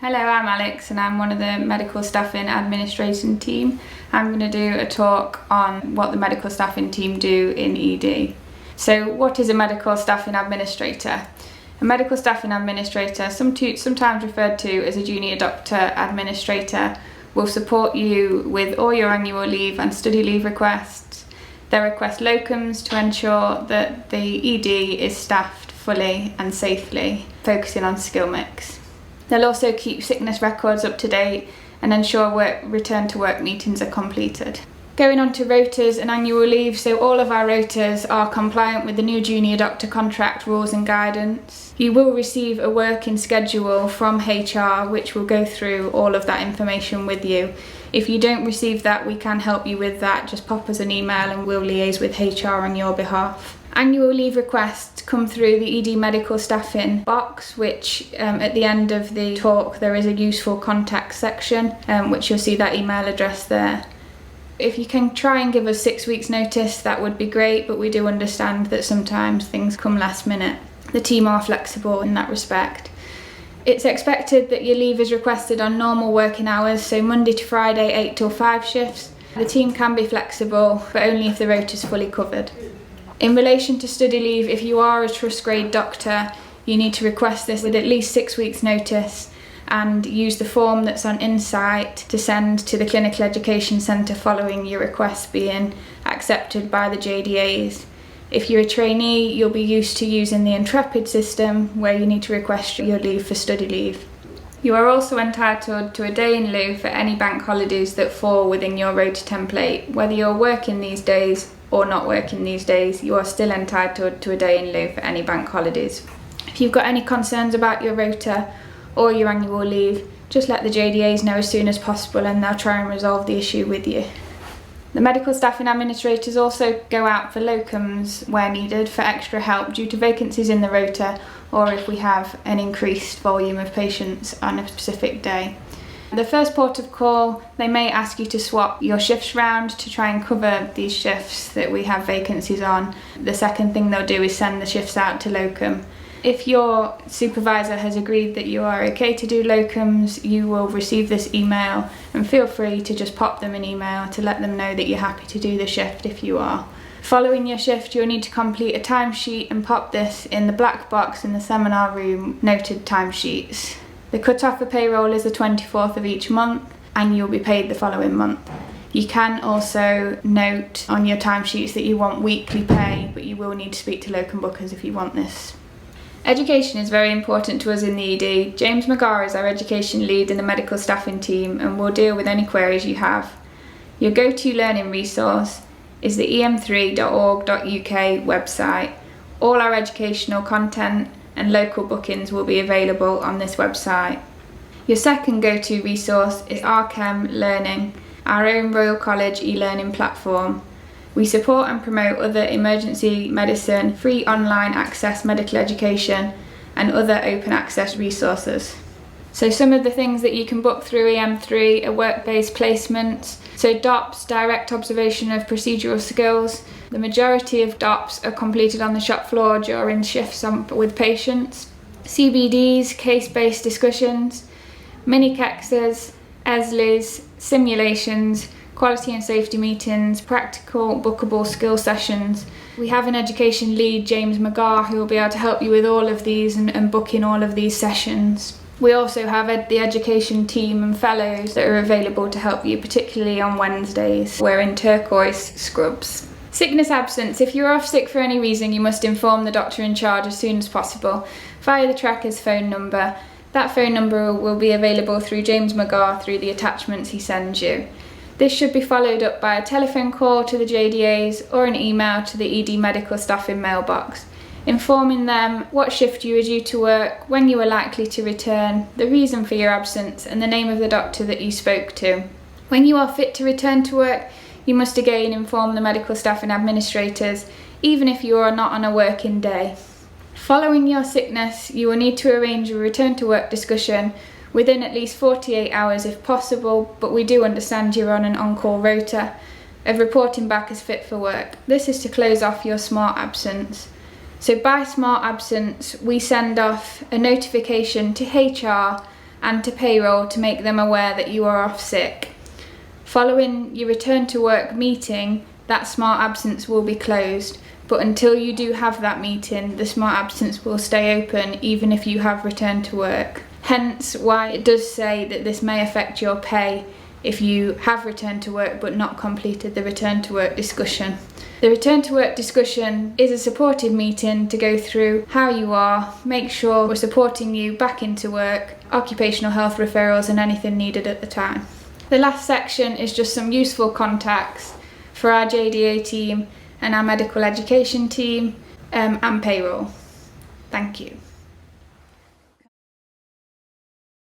Hello, I'm Alex and I'm one of the medical staffing administration team. I'm going to do a talk on what the medical staffing team do in ED. So what is a medical staffing administrator? A medical staffing administrator, sometimes referred to as a junior doctor administrator, will support you with all your annual leave and study leave requests. They request locums to ensure that the ED is staffed fully and safely, focusing on skill mix. They'll also keep sickness records up to date and ensure return to work meetings are completed. Going on to rotas and annual leave, so all of our rotas are compliant with the new junior doctor contract rules and guidance. You will receive a working schedule from HR which will go through all of that information with you. If you don't receive that, we can help you with that. Just pop us an email and we'll liaise with HR on your behalf. Annual leave requests come through the ED medical staffing box, which at the end of the talk there is a useful contact section, which you'll see that email address there. If you can try and give us 6 weeks notice, that would be great, but we do understand that sometimes things come last minute. The team are flexible in that respect. It's expected that your leave is requested on normal working hours, so Monday to Friday 8 till 5 shifts. The team can be flexible, but only if the rota is fully covered. In relation to study leave, if you are a trust grade doctor, you need to request this with at least 6 weeks notice and use the form that's on Insight to send to the Clinical Education Centre following your request being accepted by the JDAs. If you're a trainee, you'll be used to using the Intrepid system where you need to request your leave for study leave. You are also entitled to a day in lieu for any bank holidays that fall within your rota template. Whether you're working these days or not working these days, you are still entitled to a day in lieu for any bank holidays. If you've got any concerns about your rota or your annual leave, just let the JDAs know as soon as possible and they'll try and resolve the issue with you. The medical staffing administrators also go out for locums where needed for extra help due to vacancies in the rota or if we have an increased volume of patients on a specific day. The first port of call, they may ask you to swap your shifts round to try and cover these shifts that we have vacancies on. The second thing they'll do is send the shifts out to locum. If your supervisor has agreed that you are okay to do locums, you will receive this email and feel free to just pop them an email to let them know that you're happy to do the shift if you are. Following your shift, you'll need to complete a timesheet and pop this in the black box in the seminar room, noted timesheets. The cut-off for payroll is the 24th of each month and you'll be paid the following month. You can also note on your timesheets that you want weekly pay, but you will need to speak to locum bookers if you want this. Education is very important to us in the ED. James McGarr is our education lead in the medical staffing team and will deal with any queries you have. Your go-to learning resource is the 𝗖𝗵𝗽𝗀𝘁𝗲𝗿𝘀 website. All our educational content and local bookings will be available on this website. Your second go-to resource is 𝗨𝗵𝗽𝗀𝘁𝗲𝗿𝘀, our own Royal College e-learning platform. We support and promote other emergency medicine, free online access medical education and other open access resources. So some of the things that you can book through 𝗖𝗵𝗽𝗀𝗁 are work-based placements, so DOPS, direct observation of procedural skills. The majority of DOPS are completed on the shop floor during shifts with patients. CBDs, case-based discussions, mini KEXs, ESLIs, simulations, quality and safety meetings, practical bookable skill sessions. We have an education lead, James McGarr, who will be able to help you with all of these and book in all of these sessions. We also have the education team and fellows that are available to help you, particularly on Wednesdays. We're in turquoise scrubs. Sickness absence. If you're off sick for any reason, you must inform the doctor in charge as soon as possible via the tracker's phone number. That phone number will be available through James McGarr through the attachments he sends you. This should be followed up by a telephone call to the JDAs or an email to the ED medical staffing mailbox, informing them what shift you are due to work, when you are likely to return, the reason for your absence and the name of the doctor that you spoke to. When you are fit to return to work, you must again inform the medical staffing administrators, even if you are not on a working day. Following your sickness, you will need to arrange a return to work discussion within at least 48 hours if possible, but we do understand you're on an on-call rota of reporting back as fit for work. This is to close off your smart absence. So by smart absence, we send off a notification to HR and to payroll to make them aware that you are off sick. Following your return to work meeting, that smart absence will be closed, but until you do have that meeting, the smart absence will stay open even if you have returned to work. Hence why it does say that this may affect your pay if you have returned to work but not completed the return to work discussion. The return to work discussion is a supported meeting to go through how you are, make sure we're supporting you back into work, occupational health referrals and anything needed at the time. The last section is just some useful contacts for our JDA team and our medical education team and payroll. Thank you.